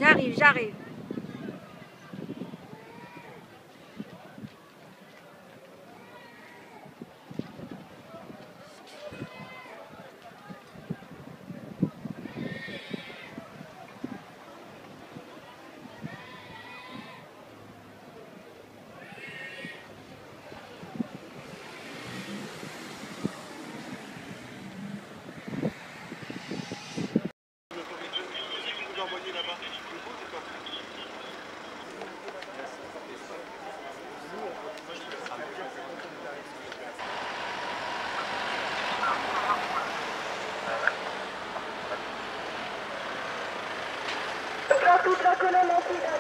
J'arrive, j'arrive. Toute la colonne entière.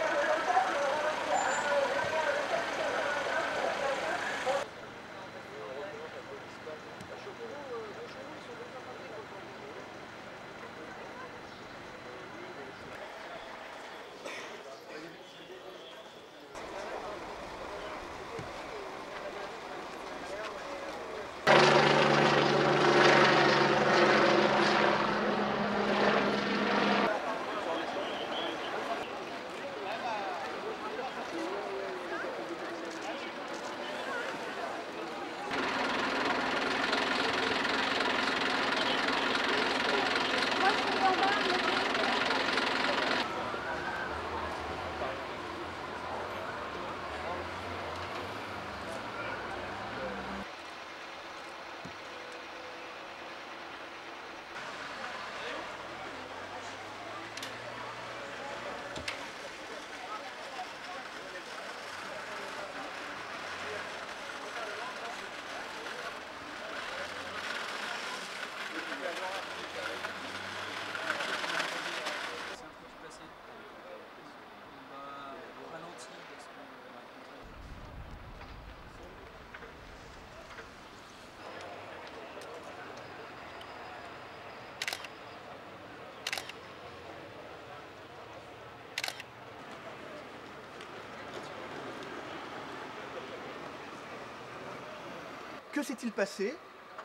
Que s'est-il passé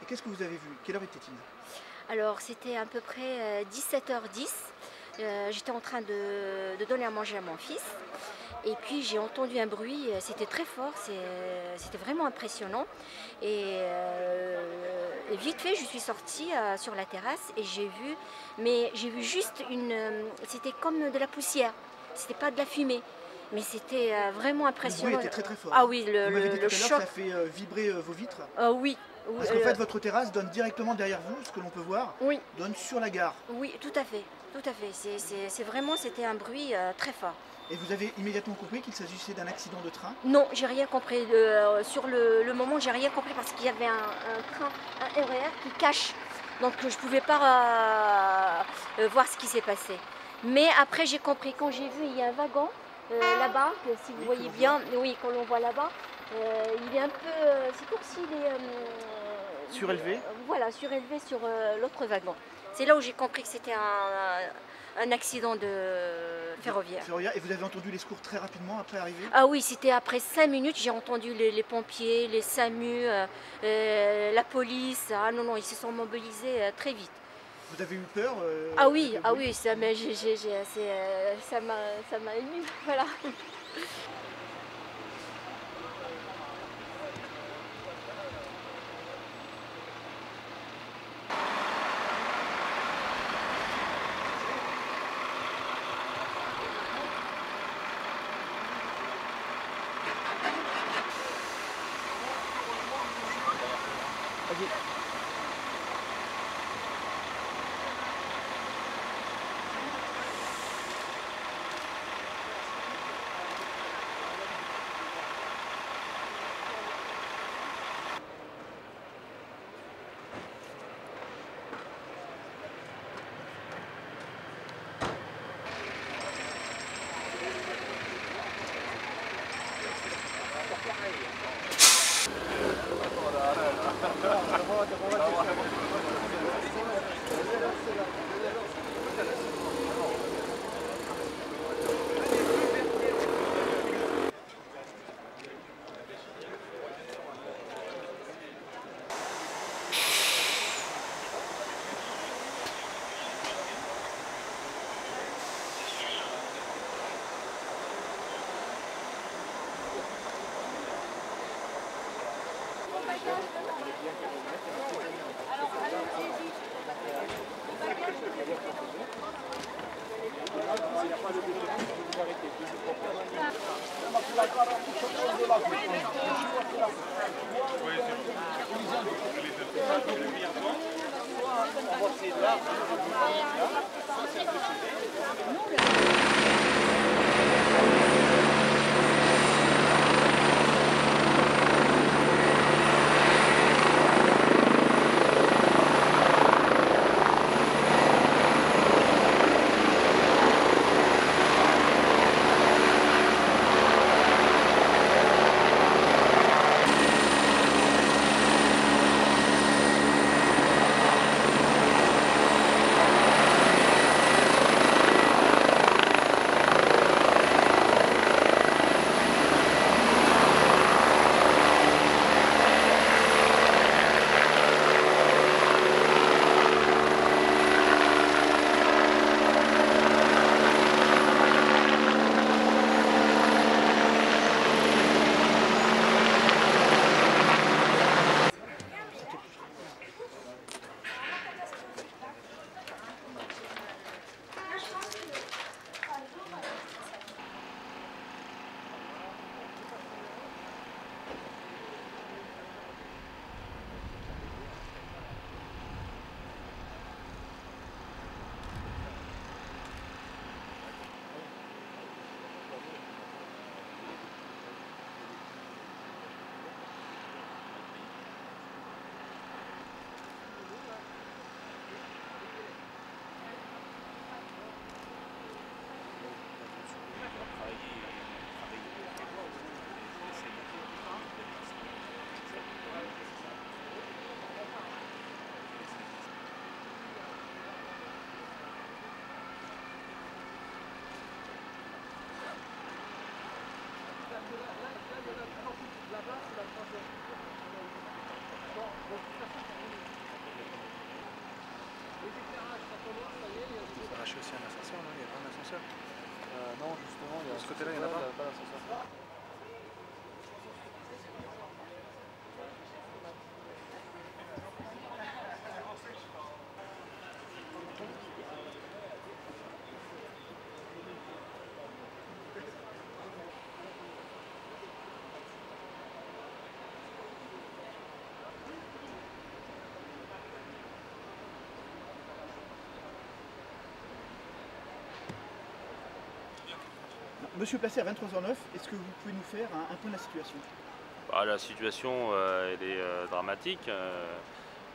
et qu'est-ce que vous avez vu? Quelle heure était-il? Alors c'était à peu près 17h10. J'étais en train de donner à manger à mon fils. Et puis j'ai entendu un bruit, c'était très fort, c'était vraiment impressionnant. Et vite fait, je suis sortie sur la terrasse et j'ai vu juste c'était comme de la poussière, c'était pas de la fumée. Mais c'était vraiment impressionnant. Le bruit était très très fort. Ah oui, vous m'avez dit le tout à l'heure choc. que ça fait vibrer vos vitres. Oui. Parce qu'en fait, votre terrasse donne directement derrière vous, ce que l'on peut voir, Oui. donne sur la gare. Oui, tout à fait. Tout à fait. C'était un bruit très fort. Et vous avez immédiatement compris qu'il s'agissait d'un accident de train? Non, j'ai rien compris. Sur le moment, j'ai rien compris parce qu'il y avait un train, un RER qui cache. Donc je ne pouvais pas voir ce qui s'est passé. Mais après, j'ai compris. Quand j'ai vu, il y a un wagon là-bas, si vous voyez bien, oui, quand l'on voit là-bas, il est un peu. C'est comme s'il est. Surélevé? Voilà, surélevé sur l'autre wagon. C'est là où j'ai compris que c'était un accident de ferroviaire. Et vous avez entendu les secours très rapidement après arriver? Ah oui, c'était après 5 minutes, j'ai entendu les pompiers, les SAMU, la police. Ah non, non, ils se sont mobilisés très vite. Vous avez eu peur? Ah oui, ça m'a ému, voilà. Aussi un ascenseur, là, il y a pas un ascenseur. Non, justement, il y a de ce côté-là, il n'y en a pas d'ascenseur. Monsieur placé à 23h09, est-ce que vous pouvez nous faire un point de la situation? La situation elle est dramatique.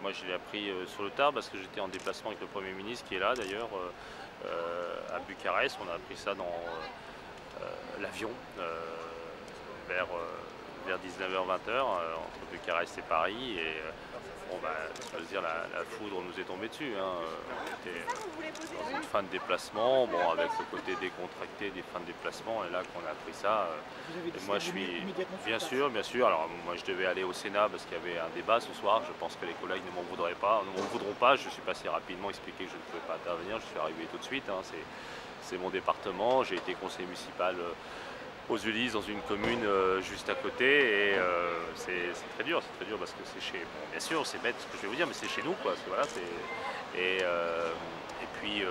Moi je l'ai appris sur le tard parce que j'étais en déplacement avec le Premier ministre qui est là d'ailleurs à Bucarest. On a appris ça dans l'avion vers 19h-20h entre Bucarest et Paris. Et je veux dire, la foudre nous est tombée dessus. On était dans une fin de déplacement, avec le côté décontracté des fins de déplacement, et là qu'on a appris ça. Et moi je suis, bien sûr, alors moi je devais aller au Sénat parce qu'il y avait un débat ce soir. Je pense que les collègues ne m'en voudront pas. Je suis passé rapidement expliquer que je ne pouvais pas intervenir, je suis arrivé tout de suite. C'est mon département, j'ai été conseiller municipal aux Ulysses, dans une commune juste à côté, et c'est très dur parce que c'est chez... Bon, bien sûr, c'est bête ce que je vais vous dire, mais c'est chez nous, quoi. Et puis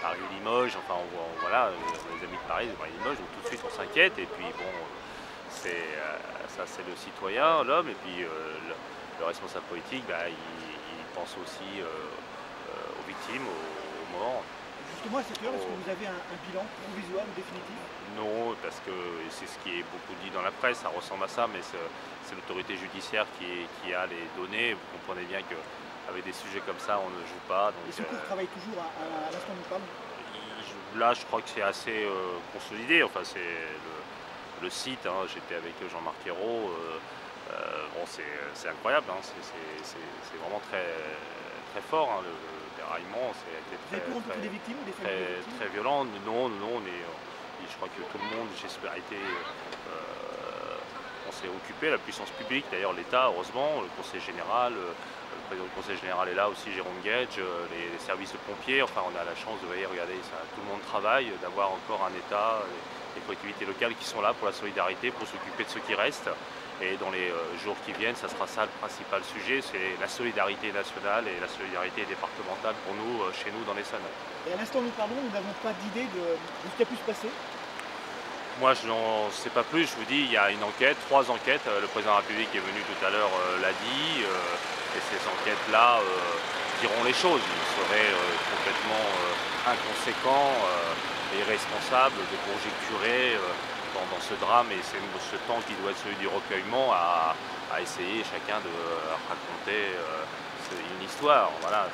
Paris-Limoges, enfin, voilà, les amis de Paris, Paris-Limoges, donc tout de suite on s'inquiète, et puis bon, ça c'est le citoyen, l'homme, et puis le responsable politique, il pense aussi aux victimes, aux morts. Justement, à cette heure, est-ce que vous avez un bilan provisoire ou définitif? Non, parce que c'est ce qui est beaucoup dit dans la presse, ça ressemble à ça, mais c'est l'autorité judiciaire qui a les données. Vous comprenez bien qu'avec des sujets comme ça, on ne joue pas. Donc, les secours travaillent toujours à l'instant où nous parlons? Là, je crois que c'est assez consolidé. Enfin, c'est le site, j'étais avec Jean-Marc Ayrault. C'est incroyable, c'est vraiment très, très fort. Le déraillement, Vous avez pu rencontrer des victimes ou des familles de victimes? très violent. Non, je crois que tout le monde, j'espère, on s'est occupé, la puissance publique, d'ailleurs l'État, heureusement, le conseil général, le président du conseil général est là aussi, Jérôme Gage, les services de pompiers, enfin on a la chance de voir, regardez, tout le monde travaille, d'avoir encore un État, les collectivités locales qui sont là pour la solidarité, pour s'occuper de ceux qui restent. Et dans les jours qui viennent, ça sera ça le principal sujet, c'est la solidarité nationale et la solidarité départementale pour nous, chez nous dans l'Essonne. Et à l'instant où nous parlons, nous n'avons pas d'idée de ce qui a pu se passer. Moi, je n'en sais pas plus. Je vous dis, il y a une enquête, 3 enquêtes. Le président de la République est venu tout à l'heure, l'a dit. Et ces enquêtes-là diront les choses. Il serait complètement inconséquent et irresponsable de conjecturer dans ce drame. Et c'est ce temps qui doit être celui du recueillement à essayer chacun de raconter une histoire. Voilà.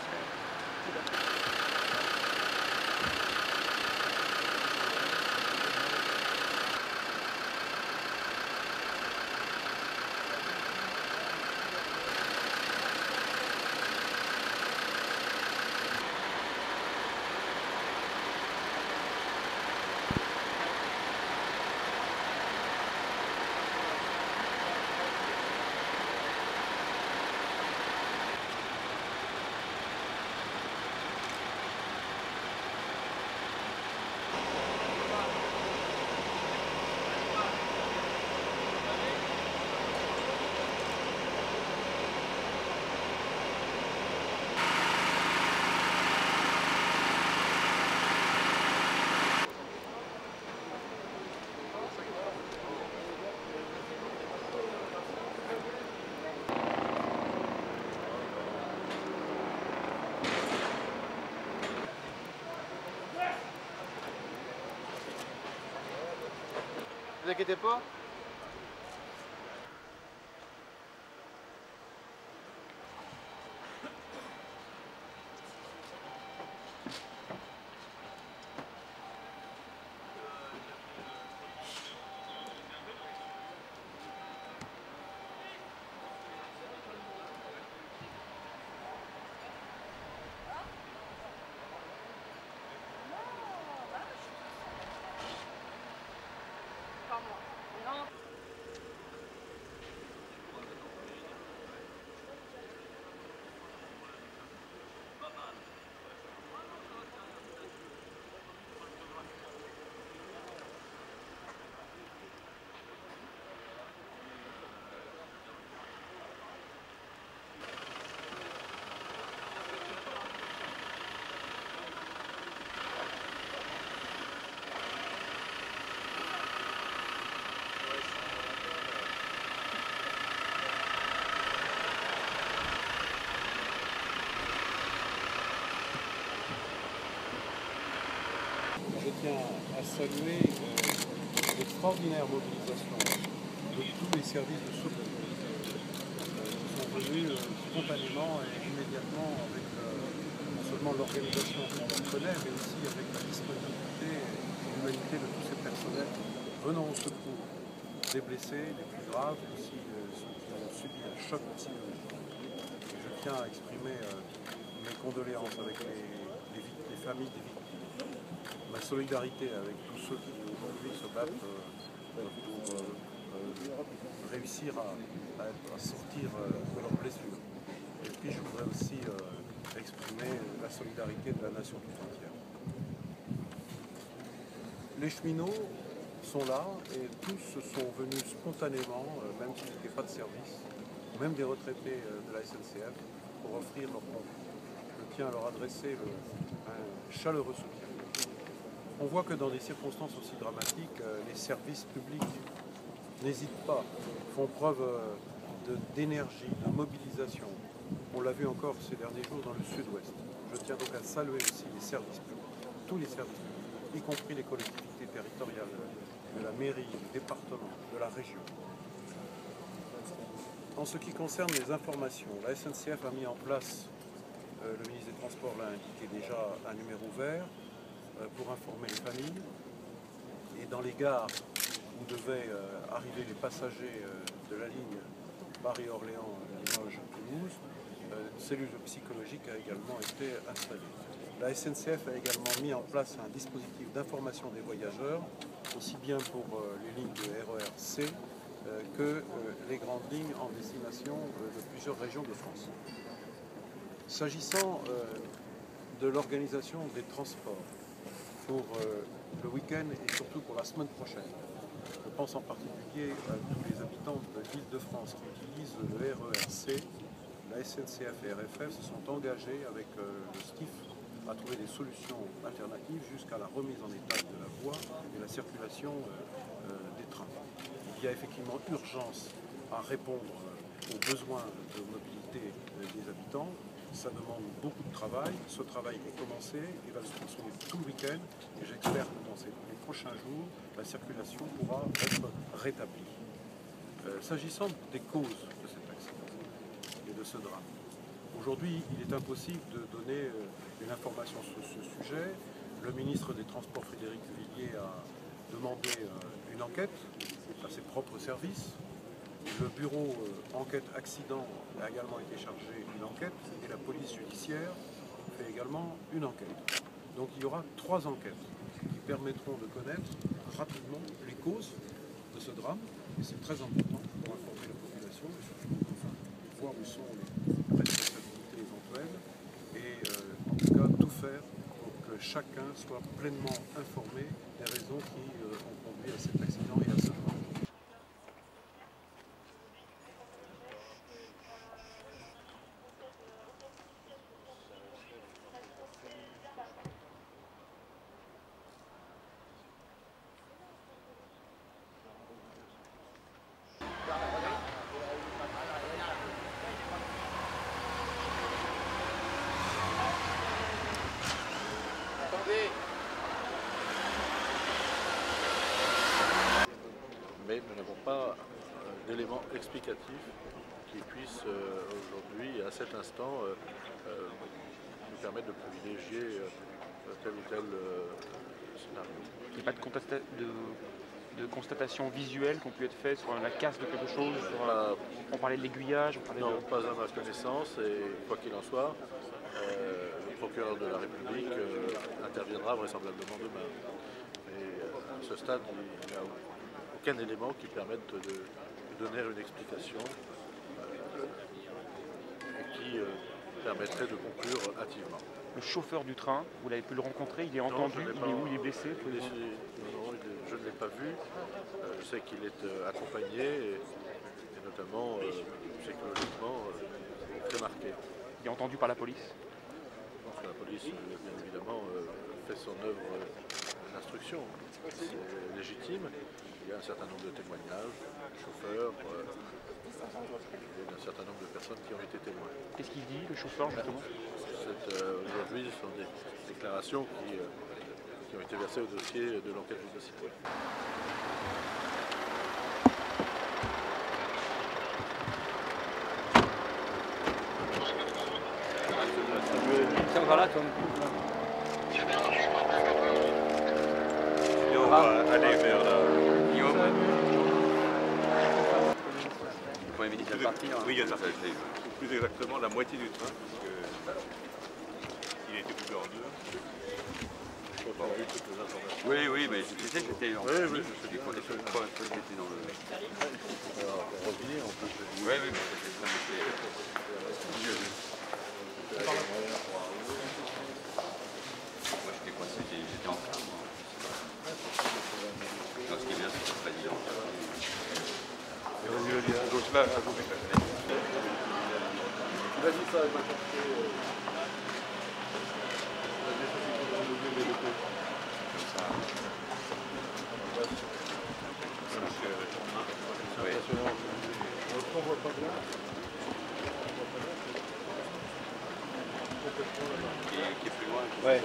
Ne vous inquiétez pas. Je tiens à saluer l'extraordinaire mobilisation de tous les services de secours qui sont venus spontanément et immédiatement avec non seulement l'organisation qu'on connaît, mais aussi avec la disponibilité et l'humanité de tous ces personnels venant au secours des blessés, les plus graves, aussi ceux qui ont subi un choc psychologique. Je tiens à exprimer mes condoléances avec les familles des victimes. Ma solidarité avec tous ceux qui aujourd'hui se battent pour réussir à sortir de leurs blessures. Et puis je voudrais aussi exprimer la solidarité de la nation tout entière. Les cheminots sont là et tous sont venus spontanément, même s'ils n'étaient pas de service, même des retraités de la SNCF, pour offrir leur pompe. Je tiens à leur adresser un chaleureux soutien. On voit que dans des circonstances aussi dramatiques, les services publics n'hésitent pas, font preuve d'énergie, de mobilisation. On l'a vu encore ces derniers jours dans le sud-ouest. Je tiens donc à saluer aussi les services publics, tous les services publics, y compris les collectivités territoriales, de la mairie, du département, de la région. En ce qui concerne les informations, la SNCF a mis en place, le ministre des Transports l'a indiqué déjà, un numéro vert pour informer les familles. Et dans les gares où devaient arriver les passagers de la ligne Paris-Orléans, Limoges-Toulouse, une cellule psychologique a également été installée. La SNCF a également mis en place un dispositif d'information des voyageurs, aussi bien pour les lignes de RER C que les grandes lignes en destination de plusieurs régions de France. S'agissant de l'organisation des transports pour le week-end et surtout pour la semaine prochaine, Je pense en particulier à tous les habitants de l'Île-de-France qui utilisent le RERC. La SNCF et RFF se sont engagés avec le STIF à trouver des solutions alternatives jusqu'à la remise en état de la voie et la circulation des trains. Il y a effectivement urgence à répondre aux besoins de mobilité des habitants. Ça demande beaucoup de travail. Ce travail est commencé, il va se poursuivre tout le week-end et j'espère que dans les prochains jours, la circulation pourra être rétablie. S'agissant des causes de cet accident et de ce drame, aujourd'hui, il est impossible de donner une information sur ce sujet. Le ministre des Transports, Frédéric Villiers, a demandé une enquête à ses propres services. Le bureau enquête accident a également été chargé d'une enquête et la police judiciaire fait également une enquête. Donc il y aura 3 enquêtes qui permettront de connaître rapidement les causes de ce drame. Et c'est très important pour informer la population et surtout voir où sont les responsabilités éventuelles et en tout cas tout faire pour que chacun soit pleinement informé des raisons qui ont conduit à cet accident et à ce drame. Mais nous n'avons pas d'éléments explicatifs qui puissent aujourd'hui, à cet instant, nous permettre de privilégier tel ou tel scénario. Il n'y a pas de constatation visuelle qui ont pu être faites sur la casse de quelque chose on parlait de l'aiguillage, Non, pas à ma connaissance, et quoi qu'il en soit, le procureur de la République interviendra vraisemblablement demain. Et à ce stade, il n'y a aucun élément qui permette de donner une explication et qui permettrait de conclure hâtivement. Le chauffeur du train, vous l'avez pu le rencontrer, il est entendu, il est où, il est blessé? Non, je ne l'ai pas vu. Je sais qu'il est accompagné et notamment psychologiquement très marqué. Il est entendu par la police? Je pense que la police, bien évidemment, fait son œuvre d'instruction. C'est légitime. Il y a un certain nombre de témoignages, chauffeurs, et un certain nombre de personnes qui ont été témoins. Qu'est-ce qu'il dit, le chauffeur, justement? Aujourd'hui, ce sont des déclarations qui ont été versées au dossier de l'enquête judiciaire. Tiens, voilà, toi. Aller vers la... Le Premier ministre vient de partir. Oui, il y a plus exactement la moitié du train, parce qu'il a été coupé en deux. Oui, mais je sais que c'était en Oui, je sais qu'on était dans le... Alors, revenir, on peut... Oui, mais c'était... Moi j'étais coincé, j'étais en train. Non, ce qui est bien, c'est que c'est pas évident. Donc là, à gauche, Il a dit ça, il va chercher... On voit pas bien. Qui est plus loin. Ouais.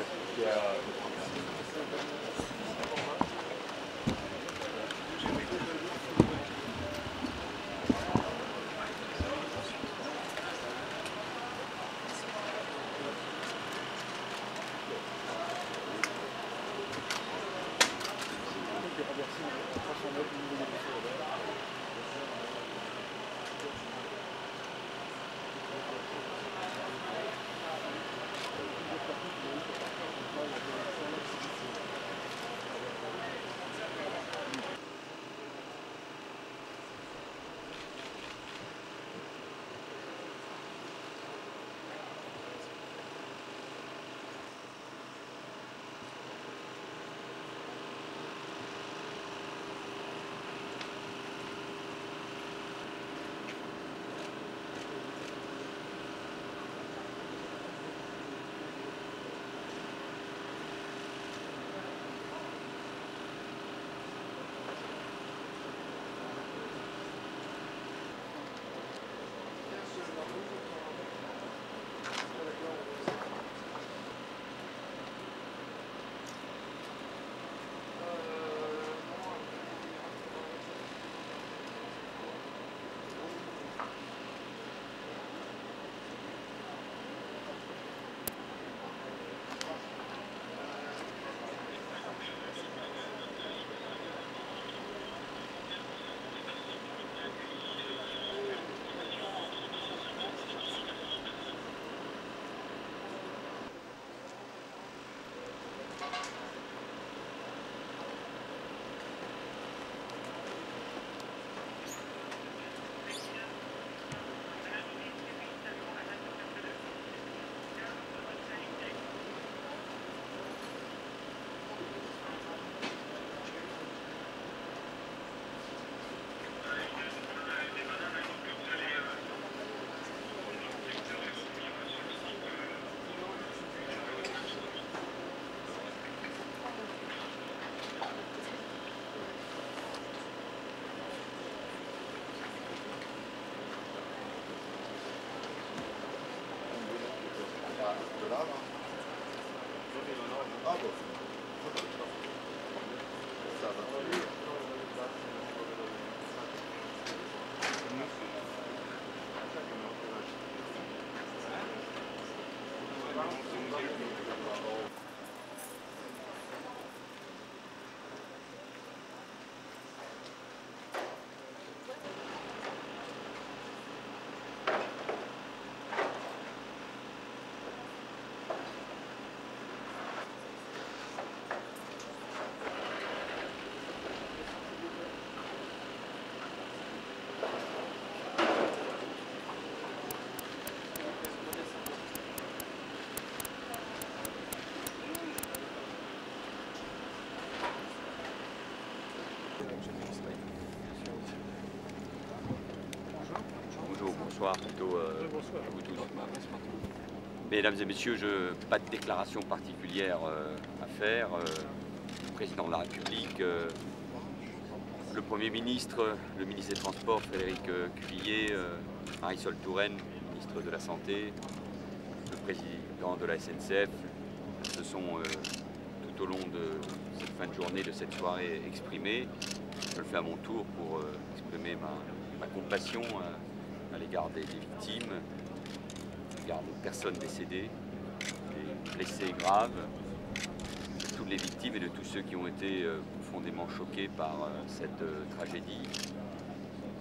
Bonsoir plutôt à vous tous. Mesdames et messieurs, pas de déclaration particulière à faire. Le président de la République, le Premier ministre, le ministre des Transports, Frédéric Cuvillier, Marisol Touraine, ministre de la Santé, le président de la SNCF, se sont tout au long de cette fin de journée, de cette soirée exprimés. Je le fais à mon tour pour exprimer ma compassion à l'égard des victimes, à l'égard des personnes décédées, des blessés graves, de toutes les victimes et de tous ceux qui ont été profondément choqués par cette tragédie.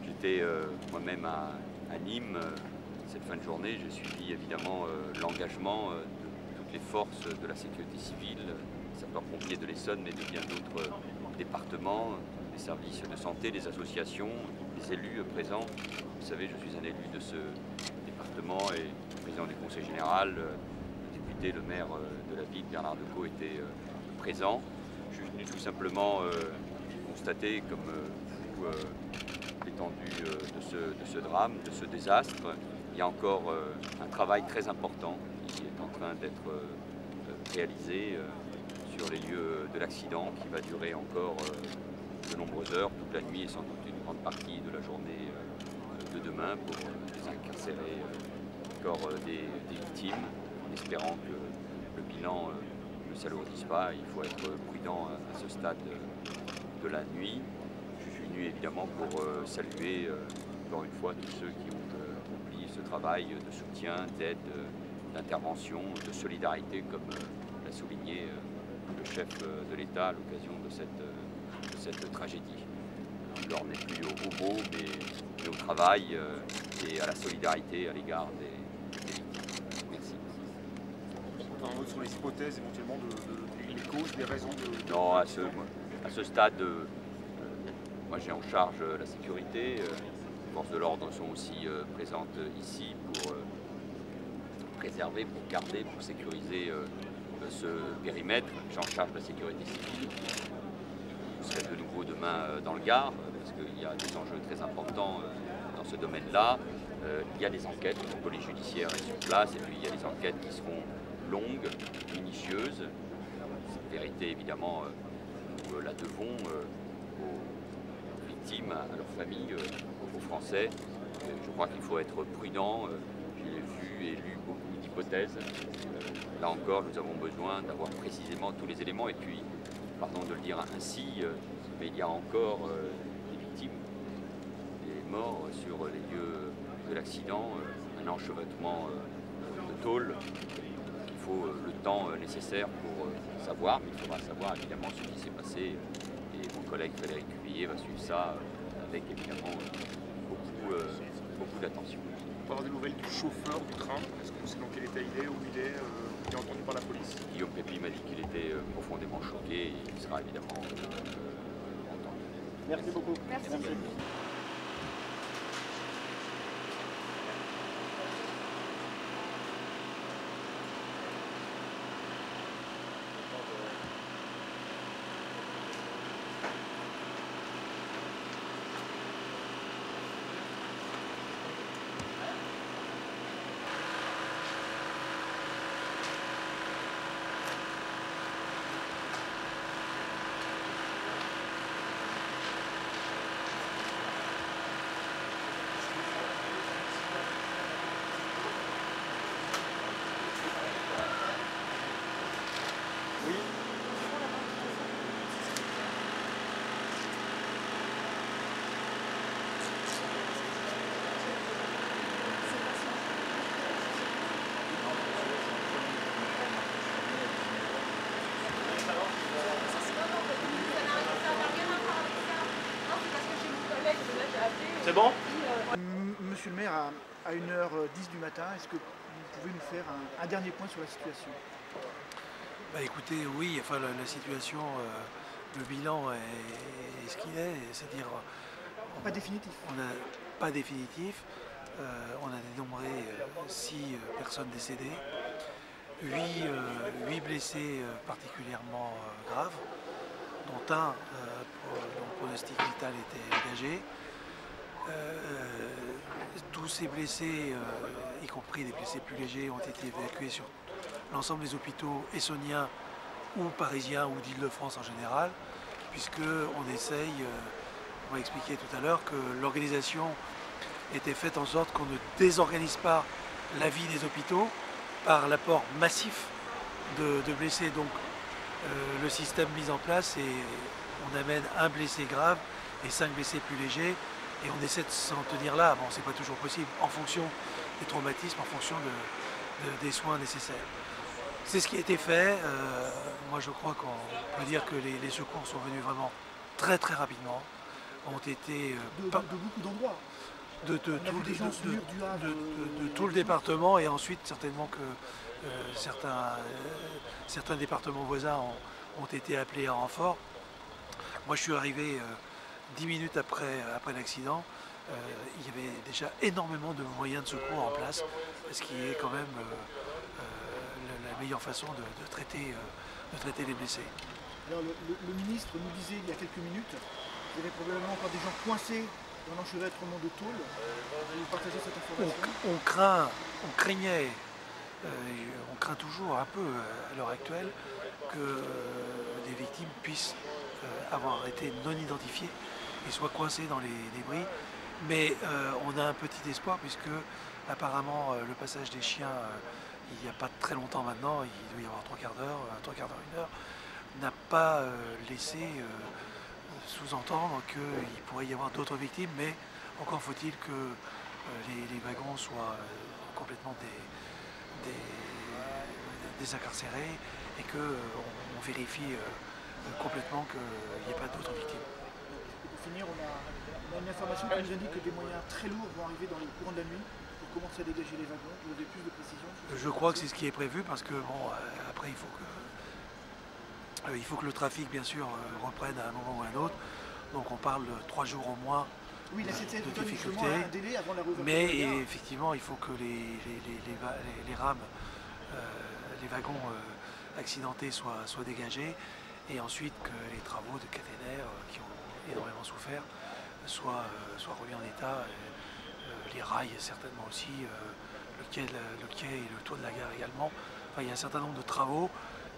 J'étais moi-même à Nîmes cette fin de journée. J'ai suivi évidemment l'engagement de toutes les forces de la sécurité civile, des sapeurs-pompiers de l'Essonne, mais de bien d'autres départements, des services de santé, des associations, des élus présents. Vous savez, je suis un élu de ce département et le président du conseil général, le député, le maire de la ville, Bernard Decaux, était présent. Je suis venu tout simplement constater, comme vous, l'étendue de ce drame, de ce désastre. Il y a encore un travail très important qui est en train d'être réalisé sur les lieux de l'accident, qui va durer encore de nombreuses heures, toute la nuit et sans doute une grande partie de la journée de demain pour désincarcérer encore des victimes, en espérant que le bilan ne s'alourdisse pas. Il faut être prudent à ce stade de la nuit. Je suis venu évidemment pour saluer encore une fois tous ceux qui ont accompli ce travail de soutien, d'aide, d'intervention, de solidarité, comme l'a souligné le chef de l'État à l'occasion de cette tragédie. L'heure n'est plus au mot, mais au travail et à la solidarité à l'égard des victimes. Merci. Un mot sur les hypothèses éventuellement les causes, les raisons de... Non, à ce stade, moi j'ai en charge la sécurité. Les forces de l'ordre sont aussi présentes ici pour préserver, pour garder, pour sécuriser ce périmètre. J'ai en charge la sécurité civile. Je serai de nouveau demain dans le Gard, parce qu'il y a des enjeux très importants dans ce domaine-là. Il y a des enquêtes, la police judiciaire est sur place, et puis il y a des enquêtes qui seront longues, minutieuses. Cette vérité, évidemment, nous la devons aux victimes, à leurs familles, aux Français. Je crois qu'il faut être prudent. J'ai vu et lu beaucoup d'hypothèses. Là encore, nous avons besoin d'avoir précisément tous les éléments, et puis, pardon de le dire ainsi, mais il y a encore des victimes, des morts sur les lieux de l'accident, un enchevêtrement de tôle. Il faut le temps nécessaire pour savoir, mais il faudra savoir évidemment ce qui s'est passé. Et mon collègue Frédéric Cuvillier va suivre ça avec évidemment beaucoup d'attention. On peut avoir des nouvelles du chauffeur du train. Est-ce qu'on sait dans quel état il est, où il est entendu par la police? Guillaume Pépi m'a dit qu'il était profondément choqué et il sera évidemment entendu. Merci beaucoup. Merci. à 1h10 du matin. Est-ce que vous pouvez nous faire un dernier point sur la situation? Bah écoutez, oui, enfin la situation, le bilan est ce qu'il est, c'est-à-dire... Pas définitif. Pas définitif. On a dénombré 6 personnes décédées, 8 blessés particulièrement graves, dont un dont le pronostic vital était engagé. Tous ces blessés, y compris des blessés plus légers, ont été évacués sur l'ensemble des hôpitaux essonniens ou parisiens ou d'Île-de-France en général, puisqu'on essaye, on va expliquer tout à l'heure, que l'organisation était faite en sorte qu'on ne désorganise pas la vie des hôpitaux par l'apport massif de blessés. Donc le système mis en place, et on amène un blessé grave et 5 blessés plus légers, et on essaie de s'en tenir là. Bon, c'est pas toujours possible, en fonction des traumatismes, en fonction des soins nécessaires. C'est ce qui a été fait. Moi je crois qu'on peut dire que les secours sont venus vraiment très très rapidement, ont été de beaucoup d'endroits. De tout le département, et ensuite certainement que certains départements voisins ont été appelés en renfort. Moi je suis arrivé 10 minutes après l'accident. Il y avait déjà énormément de moyens de secours en place, ce qui est quand même la meilleure façon de traiter les blessés. Alors le ministre nous disait il y a quelques minutes qu'il y avait probablement encore des gens coincés dans l'enchevêtrement de tôle. Vous partagez cette information? On craignait, on craint toujours un peu à l'heure actuelle que des victimes puissent avoir été non identifiées et soient coincées dans les débris. Mais on a un petit espoir, puisque apparemment le passage des chiens, il n'y a pas très longtemps maintenant, il doit y avoir 3 quarts d'heure, 1 heure, n'a pas laissé sous-entendre qu'il pourrait y avoir d'autres victimes, mais encore faut-il que les wagons soient complètement désincarcérés et qu'on vérifie complètement qu'il n'y ait pas d'autres victimes. Pour finir, on a une information qui nous indique que des moyens très lourds vont arriver dans le courant de la nuit pour commencer à dégager les wagons. Vous avez plus de précision? Je crois que c'est ce qui est prévu, parce que bon, après il faut que le trafic, bien sûr, reprenne à un moment ou à un autre. Donc on parle de 3 jours au moins de difficultés. Un délai avant la réouverture. Mais effectivement, il faut que les rames, les wagons accidentés soient dégagés, et ensuite que les travaux de caténaires qui ont énormément souffert soient remis en état. Les rails certainement aussi, le quai et le toit de la gare également. Enfin, il y a un certain nombre de travaux,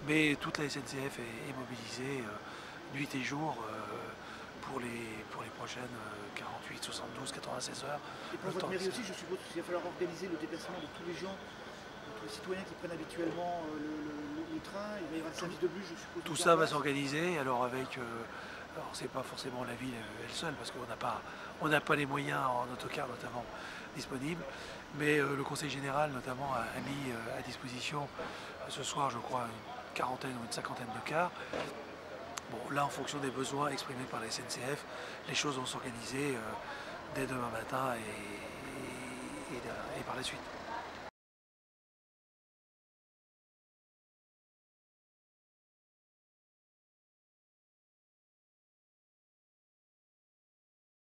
mais toute la SNCF est mobilisée nuit et jour pour les prochaines 48, 72, 96 heures. Et pour votre mairie aussi, je suppose qu'il va falloir organiser le déplacement de tous les gens, de tous les citoyens qui prennent habituellement le train. Il va y avoir un service de bus, je suppose. Tout ça va s'organiser, alors avec... alors c'est pas forcément la ville elle seule, parce qu'on n'a pas les moyens en autocar notamment disponibles, mais le Conseil général notamment a mis à disposition ce soir, je crois, une quarantaine ou une cinquantaine de cars. Bon, là, en fonction des besoins exprimés par la SNCF, les choses vont s'organiser dès demain matin et par la suite.